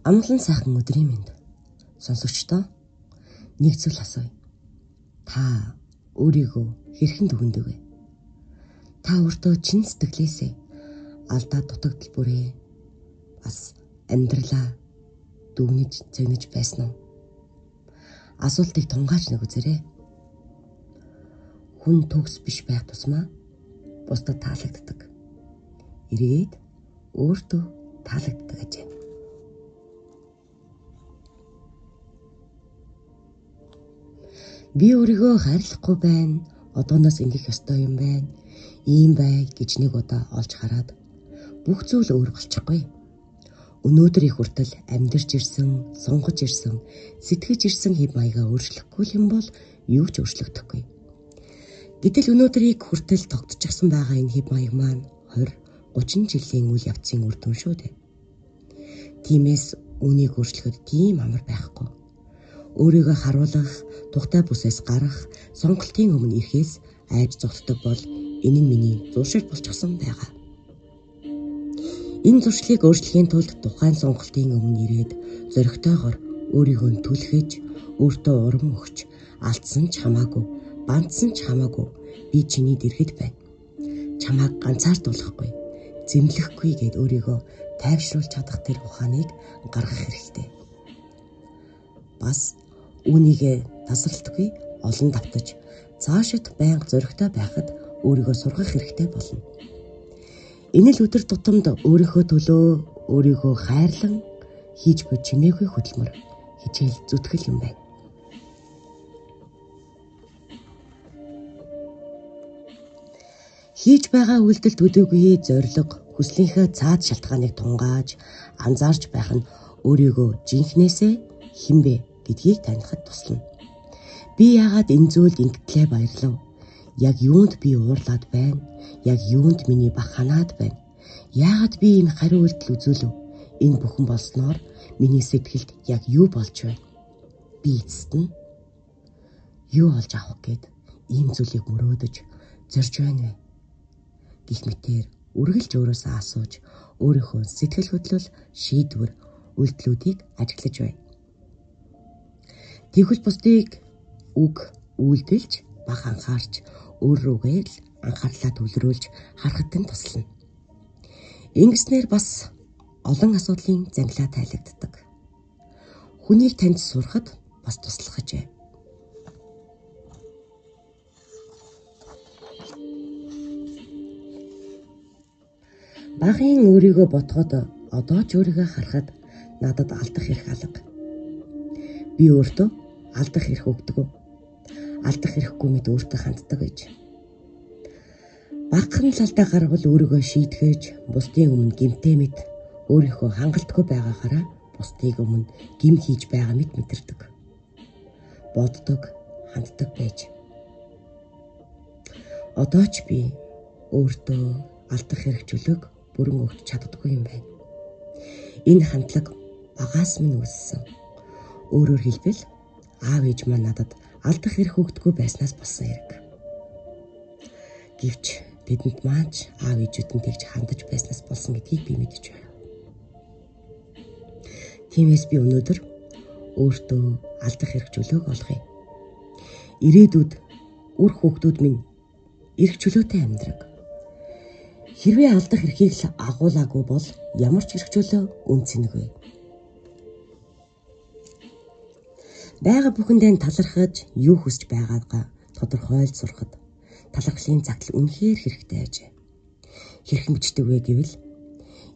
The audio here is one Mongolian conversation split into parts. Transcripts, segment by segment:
Амгалан сайхан өдрийн мэнд. Сонсогчдоо нэг зүйл асууя. Та өөрийгөө хэрхэн дүгнэдэг вэ? Та өөртөө чин сэтгэлээсээ алдаа дутагдал бүрээ бас амьдралаа дүгнэж зэгнэж байсан уу? Асуултыг тунгааж нэг үзээрэй. Хүн төгс биш байх тусмаа бусдад таалагддаг. Эргээд өөртөө таалагддаг ажээ. Би өөрийгөө хайрлахгүй байна. Одооноос ингэх ёстой юм байна. Ийм бай гэж нэг удаа олж хараад бүх зүйл өөр болчихгүй. Өнөөдөр их хүртэл амьдарч ирсэн, сонгож ирсэн, сэтгэж ирсэн хэв маягаа өөрчлөхгүй юм бол юу ч өөрчлөгдөхгүй. Гэтэл өнөөдрийг хүртэл тогтчихсан байгаа энэ хэв маяг маань 20-30 жилийн үйл явцын үр дүн шүү дээ. Тиймээс үүнийг өөрчлөхөд тийм амар байхгүй. Өөрийгөө харуулах, тухтай бүсээс гарах, сонголтын өмнө ирэхээс айж зогтдог бол энэ нь миний зуршил болчихсон байгаа. Энэ зуршлыг өөрчлөхийн тулд тухайн сонголтын өмнө ирээд зоригтойгоор өөрийгөө түлхэж, өөртөө урам өгч, алдсан ч хамаагүй, бандсан ч хамаагүй би чиний дэргэд байна. Чамайг ганцаардуулахгүй, зэмлэхгүй гэд өөрийгөө тайвшруулж чадах тэр ухааныг гаргах хэрэгтэй. Бас үүнийг тасралтгүй олон давтаж цаашид байнга зоригтой байхад өөрийгөө сургах хэрэгтэй болно. Энэ л өдөр тутамд өөрийнхөө төлөө өөрийгөө хайрлан хийж буй чимээгүй хөдөлмөр хичээл зүтгэл юм байна. Хийж байгаа үйлдэлд төдийгүй зориг, хүслийнхээ цаад шалтгааныг тунгааж, анзаарч байх нь өөрийгөө жинхнээсээ хинбэ гэдгийг танихад туслана. Би яагаад энэ зүйлд ингэтлээ баярлав? Яг юунд би уурлаад байна? Яг юунд миний бах ханаад байна? Яагаад би энэ хариу үйлдэл үзүүлв? Энэ бүхэн болсноор миний сэтгэлд яг юу болж байна? Би эцэст нь юу олж авах гээд ийм зүйлийг мөрөөдөж зорж байна вэ? Гэх мэтээр үргэлж өөрөөсөө асууж, өөрийнхөө сэтгэл хөдлөл, шийдвэр, үйлдэлүүдийг ажиглаж бай. Тэгвэл бусдыг үг үйлдэлж, бах анхаарч, өөр рүүгээ л анхаарлаа төвлөрүүлж харахад нь туслана. Ингэснээр бас олон асуудлын зангилаа тайлагддаг. Хүнийг таньж сурахад бас туслах ажээ. Багын өөрийгөө ботход одоо ч өөрийгөө харахад надад алдах эрх алга. Би өөртөө алдах эрх өгдөг. Алдах эрхгүй мэд өөртөө ханддаг гэж. Багхан л алдаа гаргавал өөрийгөө шийтгэж, бусдын өмнө гэмтээ мэд өөрийнхөө хангалтгүй байгаагаараа бусдыг өмнө гим хийж байгаа мэд мэдэрдэг. Боддог, ханддаг байж. Одоо ч би өөртөө алдах эрх чөлөөг бүрэн өгч чаддаггүй юм байна. Энэ хандлага багаас минь үүссэн. Өөрөөр хэлбэл аав ээж маань надад алдах эрх өгдөггүй байснаас болсон хэрэг. Гэвч тэдэнд маань аав ээжүүд нь тэгж хандаж байснаас болсон гэдгийг би мэдэж байна. Тиймээс би өнөөдөр өөртөө алдах эрх чөлөөг олгоё. Ирээдүйд үр хүүхдүүд минь эрх чөлөөтэй амьдраг. Хэрвээ алдах эрхийг л агуулаагүй бол ямар ч эрх чөлөө үнцэнэгүй. Бага бүхэндээ талархаж, юу хүсэж байгаагаа тодорхойлж сурахад талархлын загтал үнэхээр хэрэгтэй ажээ. Хэрхэн бичдэг вэ гэвэл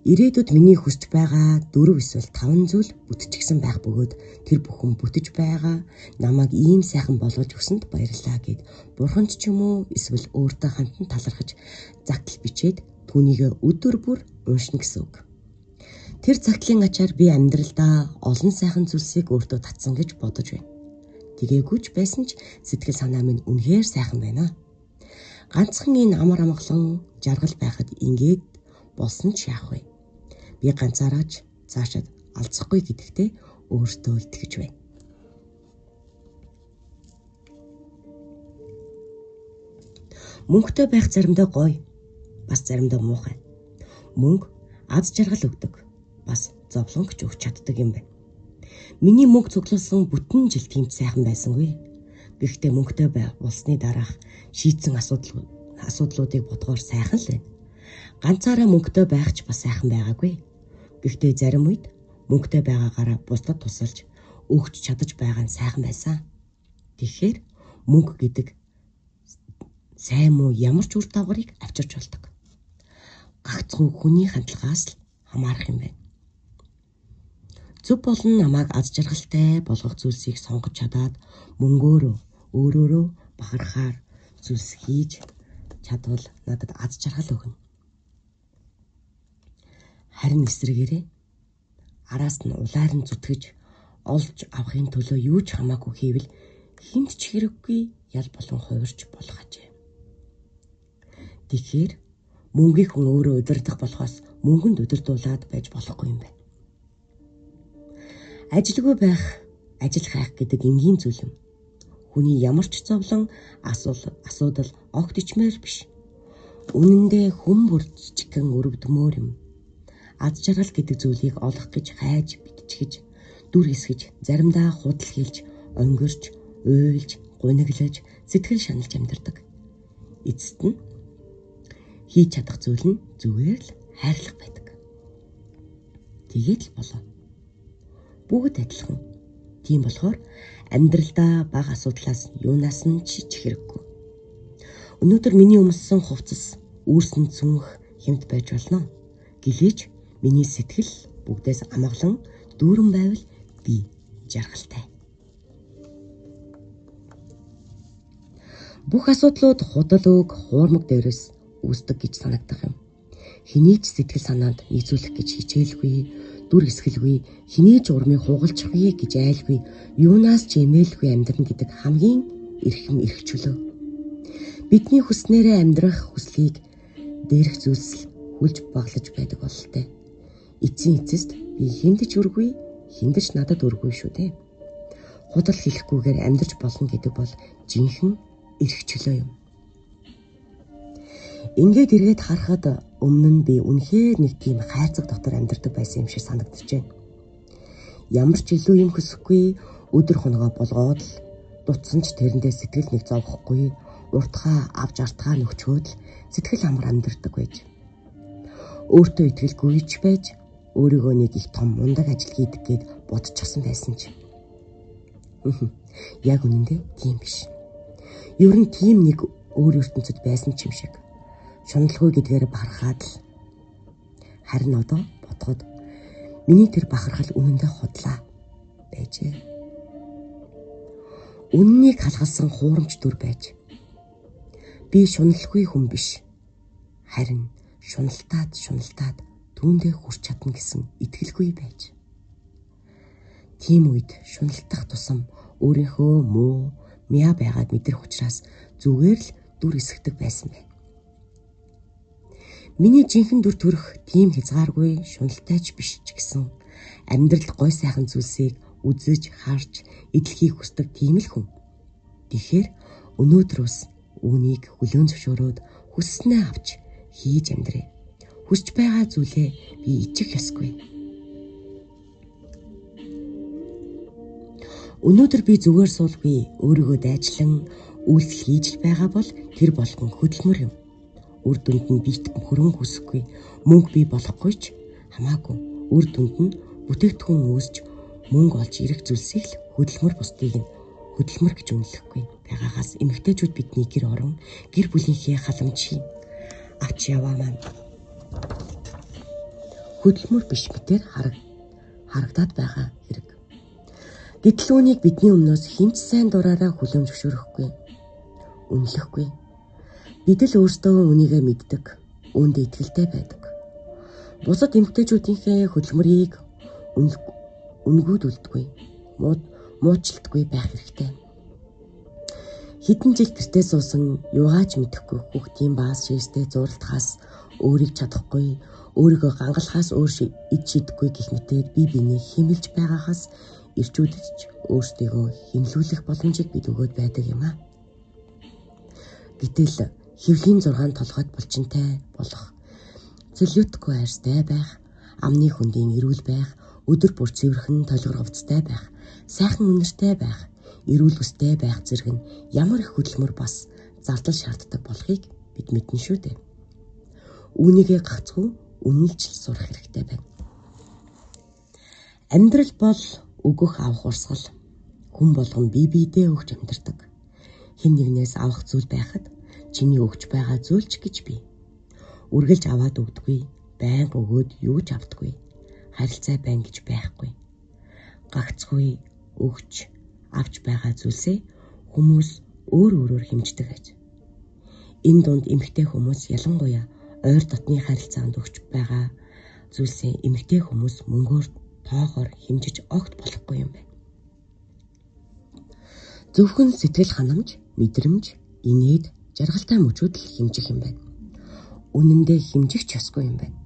ирээдүйд миний хүсэж байгаа 4 эсвэл 5 зүйл бүтчихсэн байх бөгөөд тэр бүхэн бүтэж байгаа намайг ийм сайхан болгож өгсөнд баярлалаа гэд бурханд ч юм уу эсвэл өөртөө хамтан талархаж загтал бичээд түүнийг өдөр бүр уншина гэсэн үг. Тэр загтлын ачаар би амьдралдаа олон сайхан зүйлсийг өөртөө татсан гэж бодож байна. Тэгээгүй ч байсан ч сэтгэл санаа минь үнэхээр сайхан байна. Ганцхан энэ амар амгалан жаргал байхад ингээд болсон ч яах вэ? Би ганцаараач цаашаад алцахгүй гэдэгтээ өөртөө итгэж байна. Мөнгөтэй байх заримдаа гоё, бас заримдаа муухай. Мөнгө аз жаргал өгдөг, бас зовлон гэж өгч чаддаг юм байна. Миний мөнгө цуглуулсан бүтэн жил тийм сайхан байсангүй. Гэхдээ мөнгөтэй болсны дараах шийдсэн асуудлуудыг бодгоор сайхан л байна. Ганцаараа мөнгөтэй байх ч бас сайхан байгаагүй. Гэхдээ зарим үед мөнгөтэй байгаагаараа бусдад тусалж өгч чадаж байгаа нь сайхан байсан. Тэгэхээр мөнгө гэдэг сайн муу ямар ч үр дагаврыг авчирч болдог. Гагцхүү хүний хандлагаас л хамаарах юм байна. Зөв болон намайг аз жаргалтай болгох зүйлсийг сонгож чадаад мөнгөөрөө өөрөөрөө бахархаар зүйлс хийж чадвал надад аз жаргал өгнө. Харин эсрэгээрээ араас нь улаар нь зүтгэж олж авахын төлөө юу ч хамаагүй хийвэл хинт ч хэрэггүй ял болон хувирч болох ажээ. Тэгэхээр мөнгийг хүн өөрөө удирдах болохоос мөнгөнд удирдуулаад байж болохгүй юм байна. Ажилгүй байх, ажил хайх гэдэг энгийн зүйл юм. Хүний ямар ч зовлон асуудал огт ичмээр биш. Үнэндээ хүн бүр жижигхэн өрөвдмөр юм. Аз жаргал гэдэг зүйлийг олох гэж хайж битчихэж, дүр хэсгэж, заримдаа худал хийлж, онгирч, уйлж, гуниглаж, сэтгэл шаналж амьдардаг. Эцэст нь хийж чадах зүйл нь зүгээр л хайрлах байдаг. Тэгээд л болоо. Бүгд адилхан. Тийм болохоор амьдралдаа бага асуудлаас юунаас нь ч хэрэггүй. Өнөөдөр миний өмссөн хувцас, үүрсэн цүнх хэмт байж болно. Гэлээч миний сэтгэл бүгдээс амгалан дүүрэн байвал би жаргалтай. Бүх асуудлууд худал өг, хуурмаг дээрээс үүсдэг гэж санагдах юм. Хэний ч сэтгэл санаанд нийцүүлэх гэж хичээлгүй, дүр хэсгэлгүй, хэний ч урмыг хугалчихгүй гэж айлгүй, юунаас ч эмээлгүй амьдрна гэдэг хамгийн эрхэм эрх чөлөө. Бидний хүснээрээ амьдрах хүслийг дээрх зүйлс хүлж баглаж байдаг бололтой. Эцсийн эцэст би хүндэж үргүй, хүндэж надад үргүй шүү дээ. Худал хийхгүйгээр амьдарч болно гэдэг бол жинхэнэ эрх чөлөө юм. Ингээд эргээд харахад өмнө нь би үнэхээр нэг тийм хайрцаг дотор амьдардаг байсан юм шиг санагдчихэв. Ямар ч илүү юм хүсэхгүй, өдөр хоногоо болгоод л дутсан ч тэрэндээ сэтгэл нэг зовхгүй, уртхаа авж артгаа нөхчөөд л сэтгэл амар амьдардаг байж. Өөртөө итгэлгүй ч байж, өөрийгөө нэг их том мундаг ажил хийдэг гэд бодчихсан байсан ч. Яг үнэндээ тийм биш. Ер нь тийм нэг өөр ертөнцид байсан ч юм шиг. Шуналгүй гэдгээр бахархаад л. Харин одоо бодоход миний тэр бахархал үнэндээ худлаа байжээ. Үннийг халгалсан хуурамч дүр байж. Би шуналгүй хүн биш. Харин шуналтаад түүндээ хүрч чадна гэсэн итгэлгүй байж. Тийм үед шуналтах тусам өөрийнхөө муу, мяа байгаад мэдрэх учраас зүгээр л дүр эсгдэг байсан байна. Миний жинхэнэ дүр төрх тийм хязгааргүй шуналтайч биш ч гэсэн амьдрал гой сайхан зүйлсийг үзэж, харж, эдлэхийг хүсдэг тийм л хүн. Тэгэхээр өнөөдрөөс үүнийг хүлээн зөвшөөрөөд хүсснээ авч хийж амьдрээ. Хүсч байгаа зүйлээ би ичих ёсгүй. Өнөөдөр би зүгээр суулгүй өөрийгөө дайчлан үйлдэл хийж л байгаа бол тэр болгон хөдөлмөр юм. Үр дүнд нь бит хөрөнгө хүсэхгүй, мөнгө бий болохгүй ч хамаагүй. Үр дүнд нь бүтээгдэхүүн үүсч мөнгө олж ирэх зүйлсийг л хөдөлмөр бусдыг нь хөдөлмөр гэж үнэлэхгүй. Байгаагаас эмэгтэйчүүд бидний гэр орон гэр бүлийнхээ халамжийг авч яваа маань хөдөлмөр биш мэтэр харагдаад байгаа хэрэг. Гэтэл үүнийг бидний өмнөөс хинч сайн дураараа хүлээн зөвшөөрөхгүй, үнэлэхгүй. Бид л өөрсдөө үнийгээ мэддэг, үүнд итгэлтэй байдаг. Бусад эмэгтэйчүүдийнхээ хөдөлмөрийг үнгүүдүүлдэггүй, муучлдаггүй байх хэрэгтэй. Хэдэн жил гэртээ суусан юугаач мэдэхгүй хүүхдийн баас шээстэй зуралдахаас өөрийг чадахгүй, өөрийгөө гангалахаас өөр ид шидэхгүй гэх мэтээр бие биенээ хэмэлж байгаагаас ирчүүдэд ч өөрсдийгөө хэмлүүлэх боломжийг бид өгөөд байдаг юм аа. Гэтэл хэвлийн 6 толгойд булчинтай болох, целлюлитгүй арьстай байх, амны хөндийн эрүүл байх, Өдөр бүр цэвэрхэн толгорговцтой байх, сайхан үнэртэй байх, эрүүл өстэй байх зэрэг нь ямар их хөдөлмөр бас зардал шаарддаг болохыг бид мэднэ шүү дээ. Үүнийгээ гагцхүү үнэлж сурах хэрэгтэй байна. Амьдрал бол өгөх авах урсгал. Хүн болгон бие биедээ өгч амьдардаг. Хэн нэгнээс авах зүйл байхад чиний өгч байгаа зүйлч гэж бий. Үргэлж аваад өгдөггүй, байнга өгөөд юу ч авдаггүй. Харилцаа байна гэж байхгүй. Гагцхүү өгч авч байгаа зүйлсээ хүмүүс өөр өөрөөр хэмждэг гэж. Энэ дунд эмэгтэй хүмүүс ялангуяа ойр дотны харилцаанд өгч байгаа зүйлсээ эмэгтэй хүмүүс мөнгөөр тоогоор хэмжиж огт болохгүй юм байна. Зөвхөн сэтгэл ханамж, мэдрэмж, инээд, жаргалтай мөчүүд л хэмжих юм байна. Үнэн дээр хэмжих ч ёсгүй юм байна.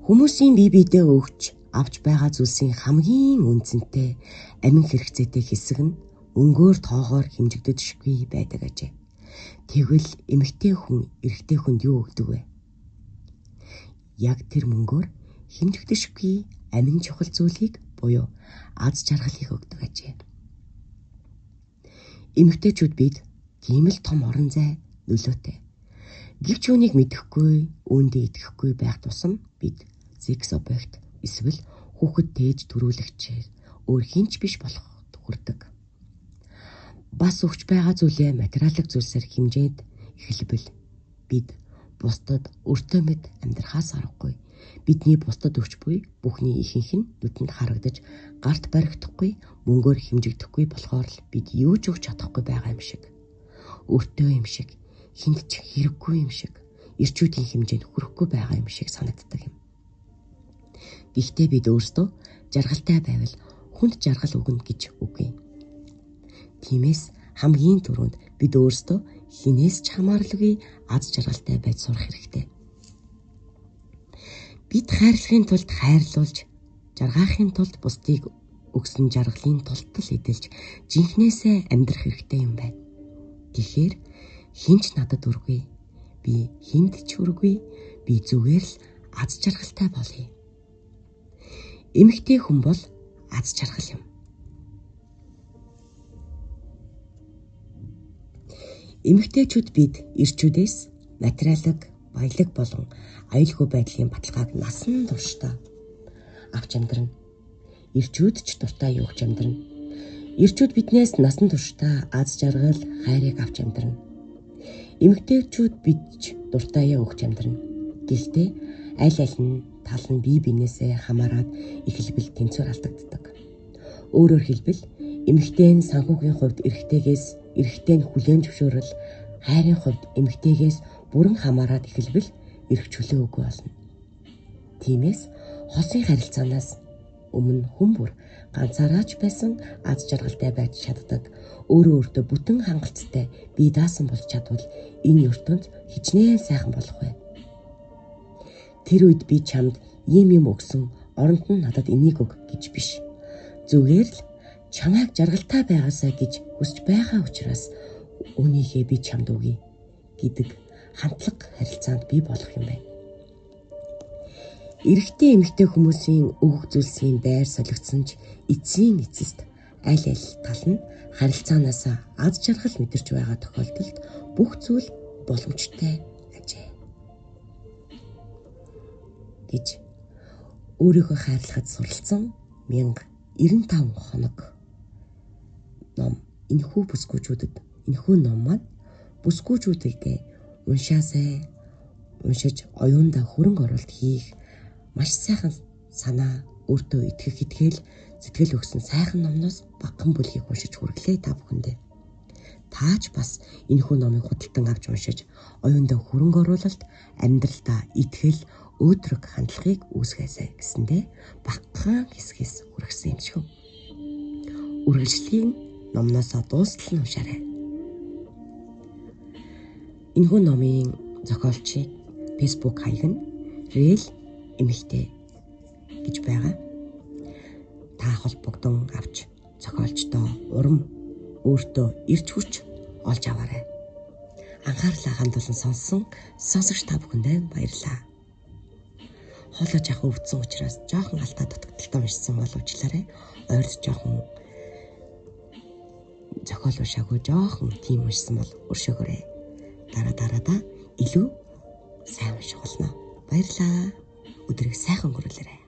Хүмүүсийн бие биедээ өгч авч байгаа зүйлсийн хамгийн үнцэнтэй амин хэрэгцээтэй хэсэг нь өнгөөр тоогоор хэмжигддэггүй байдаг ажээ. Тэгвэл эмэгтэй хүн эрэгтэй хүнд юу өгдөг вэ? Яг тэр мөнгөөр хэмжигддэггүй амин чухал зүйлийг буюу аз жаргалыг өгдөг ажээ. Эмэгтэйчүүд бид тийм л том орон зай нөлөөтэй. Гэвч үүнийг мэдэхгүй, үүндээ итгэхгүй байх тусам бид секс объект эсвэл хүүхэд тээж төрүүлэгчээр өөр хинч биш болоход хүрдэг. Бас өгч байгаа зүйлээ материалын зүйлсээр хэмжээд эхлэвэл бид бусдад өртөө мэд амьдрахаас аргагүй. Бидний бусдад өгч буй бүхний ихэнх нь нүдэнд харагдаж гарт баригдахгүй, мөнгөөр хэмжигдэхгүй болохоор л бид юу ч өгч чадахгүй байгаа юм шиг. Өртөө юм шиг, хинт ч хэрэггүй юм шиг, эрчүүдийн хэмжээнд хүрэхгүй байгаа юм шиг санагддаг юм. Гэхдээ бид өөрсдөө жаргалтай байвал хүнд жаргал өгнө гэж үгүй. Тиймээс хамгийн түрүүнд бид өөрсдөө хинээс ч хамааралгүй аз жаргалтай байж сурах хэрэгтэй. Бид хайрлахын тулд хайрлуулж, жаргахын тулд бусдыг өгсөн жаргалын тултал эдэлж, жинхнээсээ амьдрах хэрэгтэй юм байна. Тэгэхээр хинч надад үргүй, би хинд ч үргүй, би зүгээр л аз жаргалтай болъё. Эмэгтэй хүн бол аз жаргал юм. Эмэгтэйчүүд бид эрчүүдээс материалын баялаг болон аюулгүй байдлын баталгааг насан туршдаа авч амьдрна. Эрчүүд ч дуртай өгч амьдрна. Эрчүүд биднээс насан туршдаа аз жаргал, хайрыг авч амьдрна. Эмэгтэйчүүд бид ч дуртай өгч амьдрна. Гэхдээ аль аль нь тал нь бие биенээсээ хамаарат эхлэвэл тэнцвэр алдагддаг. Өөрөөр хэлбэл эмэгтэй нь санхүүгийн хувьд эрэгтэй нь хүлээн зөвшөөрөл, хайрын хувьд эмэгтэйгээс бүрэн хамаарат эхлэвэл эрх чөлөө үгүй болно. Тиймээс хосын харилцаанаас өмнө хүн бүр ганцаараач байсан аз жаргалтай байж чаддаг. Өөрөө өөртөө бүтэн хангалттай бие даасан болж чадвал энэ ертөнд хичнээн сайхан болох бай. Тэр үед би чамд ийм юм өгсөн, оронд нь надад энийг өг гэж биш. Зүгээр л чамайг жаргалтай байгаасаа гэж хүсэж байгаа учраас үүнийхээ би чамд өгье гэдэг хандлага харилцаанд бий болох юм байна. Эрэгтэй эмэгтэй хүмүүсийн өгөх зүйлсийн байр солигдсон ч эцсийн эцэст аль аль тал нь харилцаанаас аз жаргал мэдэрч байгаа тохиолдолд бүх зүйл боломжтой ажээ. Гэж өөрийгөө хайрлахад суралцсан 1095 хоног ном энэхүү ном маань бүсгүйчүүдээ уншиж оюундаа хөрөнгө оруулалт хийх маш сайхан санаа, өөртөө итгэх итгэл сэтгэл өгсөн сайхан номноос багахан бүлгийг уншиж хүргэлээ та бүхэндээ. Таач бас энэхүү номыг худалдан авч уншиж оюундаа хөрөнгө оруулалт, амьдралдаа итгэл, өөдрөг хандлагыг үүсгээсэй гэсэндээ багахан хэсгээс хүргэсэн юм шиг. Үргэлжлэлийн номноос дуустал нь уншаарай. Энэхүү номын зохиолчийг Facebook хаяг нь Рэл эмэгтэй гэж байгаа. Та холбогдсон авч зохиолчдоо урам өөртөө ирж хүч олж аваарай. Анхаарлаа хандуулан сонссон сонсогч та бүхэндээ баярлалаа. хоолой жаахан өвдсөн учраас жоохон алтаа дутагдaltaй уншсан боловчлаарэ. Ойрд жоохон зохиол уншаагүй жоохон тийм уншсан бол өршөөгөөрэй. Дараа илүү сайн унших болно. Баярлалаа. Өдрийг сайхан өнгөрүүлээрэй.